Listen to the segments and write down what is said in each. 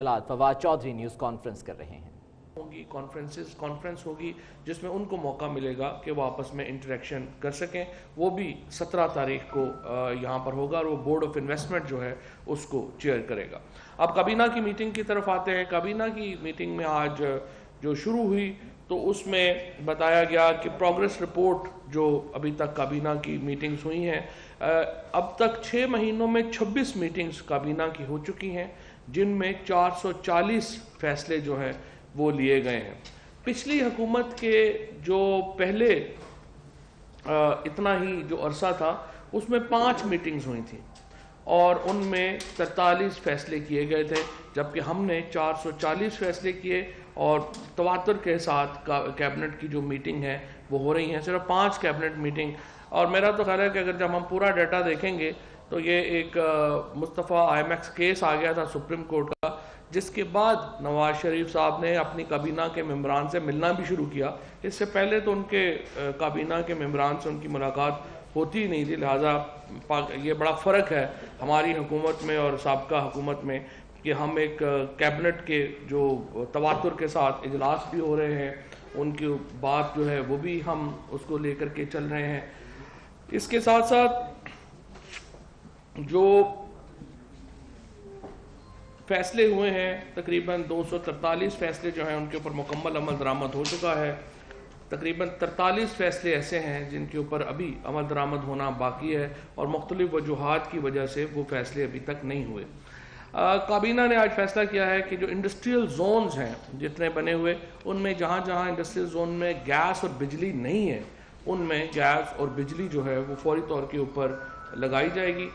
Fawad Chaudhry news conference کر رہے ہیں۔ ہوگی کانفرنس ہوگی جس میں ان کو موقع ملے گا کہ وہ آپس میں انٹریکشن کر سکیں۔ وہ بھی 17 تاریخ کو یہاں پر ہوگا اور وہ بورڈ آف انویسٹمنٹ جو ہے اس کو چیئر کرے گا۔ اب کابینہ کی میٹنگ کی طرف آتے ہیں۔ کابینہ کی میٹنگ میں آج جو شروع ہوئی تو اس میں بتایا گیا کہ پروگریس رپورٹ جو ابھی تک کابینہ کی میٹنگز ہوئی ہیں، اب تک 6 مہینوں میں 26 میٹنگز کابینہ کی ہو چکی ہیں، جن میں 440 فیصلے جو ہیں وہ لیے گئے ہیں۔ پچھلی حکومت کے جو پہلے اتنا ہی جو عرصہ تھا اس میں 5 میٹنگز ہوئی تھیں اور ان میں 43 فیصلے کیے گئے تھے، جبکہ ہم نے 440 فیصلے کیے اور تواتر کے ساتھ کیبنٹ کی جو میٹنگ ہے وہ ہو رہی ہیں، صرف 5 کیبنٹ میٹنگ۔ اور میرا تو خیال ہے کہ اگر جب ہم پورا ڈیٹا دیکھیں گے تو یہ ایک مصطفیٰ آئی ایم ایکس کیس آ گیا تھا سپریم کورٹ کا، جس کے بعد نواز شریف صاحب نے اپنی کابینہ کے ممبران سے ملنا بھی شروع کیا۔ اس سے پہلے تو ان کے کابینہ کے ممبران سے ان کی ملاقات ہوتی ہی نہیں تھی، لہٰذا یہ بڑا فرق ہے ہماری حکومت میں اور سابقہ حکومت میں کہ ہم ایک کیبنٹ کے جو تواتر کے ساتھ اجلاس بھی ہو رہے ہیں، ان کی بات جو ہے وہ بھی ہم اس کو لے کر کے چل رہے ہیں۔ اس کے ساتھ ساتھ جو فیصلے ہوئے ہیں، تقریباً 243 فیصلے جو ہیں ان کے اوپر مکمل عمل درآمد ہو چکا ہے۔ تقریباً 43 فیصلے ایسے ہیں جن کے اوپر ابھی عمل درآمد ہونا باقی ہے اور مختلف وجوہات کی وجہ سے وہ فیصلے ابھی تک نہیں ہوئے۔ کابینہ نے آج فیصلہ کیا ہے کہ جو انڈسٹریل زونز ہیں جتنے بنے ہوئے، ان میں جہاں جہاں انڈسٹریل زون میں گیس اور بجلی نہیں ہے، ان میں گیس اور بجلی جو ہے وہ فوری طور کے اوپر لگائی جائے گی،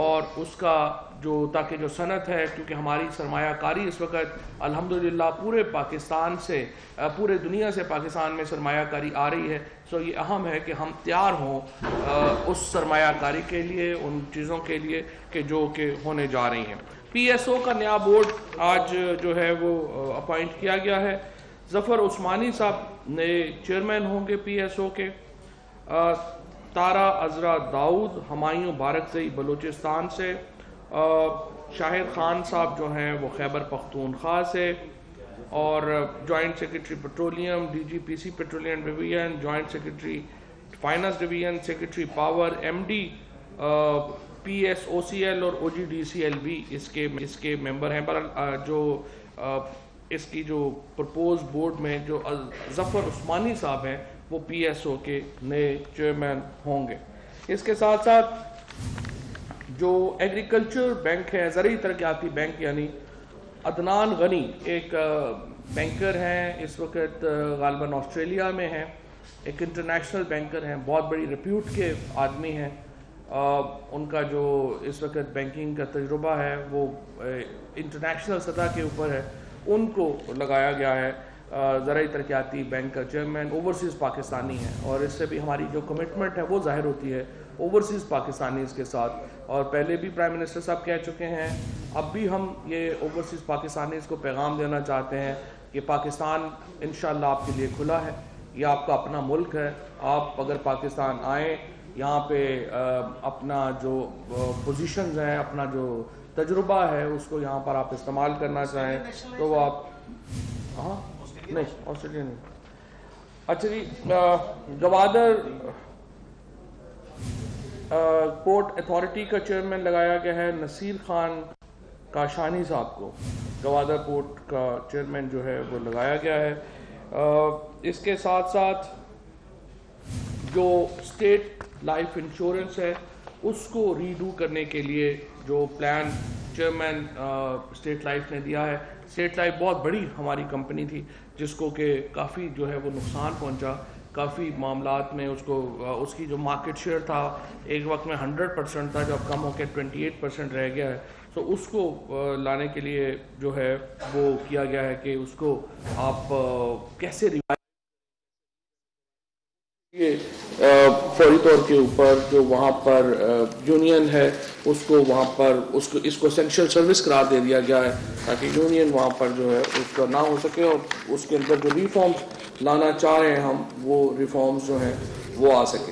اور اس کا جو تاکہ جو صنعت ہے، کیونکہ ہماری سرمایہ کاری اس وقت الحمدللہ پورے پاکستان سے پورے دنیا سے پاکستان میں سرمایہ کاری آ رہی ہے، سو یہ اہم ہے کہ ہم تیار ہوں اس سرمایہ کاری کے لیے، ان چیزوں کے لیے کہ جو کہ ہونے جا رہی ہیں۔ پی ایس او کا نیا بورڈ آج جو ہے وہ اپوائنٹ کیا گیا ہے۔ ظفر عثمانی صاحب نئے چیئرمین ہوں گے پی ایس او کے۔ تارا عذرا داؤد ہمایوں بارکزئی بلوچستان سے، شاہد خان صاحب جو ہیں وہ خیبر پختونخوا سے، اور joint secretary petroleum D G P C petroleum division, joint secretary finance division, secretary power M D P S O C L اور O G D C L بھی اس کے ممبر ہیں۔ جو اس کی جو پرپوز بورڈ میں جو ظفر عثمانی صاحب ہیں وہ پی ایس او کے نئے چیئرمین ہوں گے۔ اس کے ساتھ ساتھ جو ایگریکلچر بینک ہے، زرعی ترقیاتی بینک، یعنی عدنان غنی ایک بینکر ہیں، اس وقت غالباً آسٹریلیا میں ہیں، ایک انٹرنیشنل بینکر ہیں، بہت بڑی ریپیوٹ کے آدمی ہیں۔ ان کا جو اس وقت بینکنگ کا تجربہ ہے وہ انٹرنیشنل سطح کے اوپر ہے، ان کو لگایا گیا ہے زرعی ترقیاتی بینک کا چیئرمین۔ اوورسیز پاکستانی ہیں اور اس سے بھی ہماری جو کمٹمنٹ ہے وہ ظاہر ہوتی ہے اوورسیز پاکستانیز کے ساتھ، اور پہلے بھی پرائم منسٹر صاحب کہہ چکے ہیں، اب بھی ہم یہ اوورسیز پاکستانیز کو پیغام دینا چاہتے ہیں کہ پاکستان انشاءاللہ آپ کے لیے کھلا ہے، یہ آپ کا اپنا ملک ہے۔ آپ اگر پاکستان آئیں، یہاں پہ اپنا جو پوزیشنز ہیں، اپنا جو تجربہ ہے اس کو یہاں پر آپ استعمال کرنا چاہیں تو وہ آپ نہیں آسٹریلیا نہیں۔ اچھا جی، گوادر پورٹ اتھارٹی کا چیئرمین لگایا گیا ہے نصیر خان کاشانی صاحب کو، گوادر پورٹ کا چیئرمین جو ہے وہ لگایا گیا ہے۔ اس کے ساتھ ساتھ جو اسٹیٹ لائف انشورنس ہے اس کو ریڈو کرنے کے لیے جو پلان چیئرمین اسٹیٹ لائف نے دیا ہے، اسٹیٹ لائف بہت بڑی ہماری کمپنی تھی جس کو کہ کافی جو ہے وہ نقصان پہنچا، کافی معاملات میں اس کی جو مارکیٹ شیئر تھا ایک وقت میں 100% تھا، جب کم ہو کے 28% رہ گیا ہے، تو اس کو لانے کے لیے جو ہے وہ کیا گیا ہے کہ اس کو آپ کیسے فوری طور کے اوپر جو وہاں پر یونین ہے اس کو وہاں پر اس کو اسینشیل سروس قرار دے دیا گیا ہے تاکہ یونین وہاں پر جو ہے اس کا نہ ہو سکے، اور اس کے اندر جو ریفارمز لانا چاہ رہے ہیں ہم وہ ریفارمز جو ہیں وہ آ سکے۔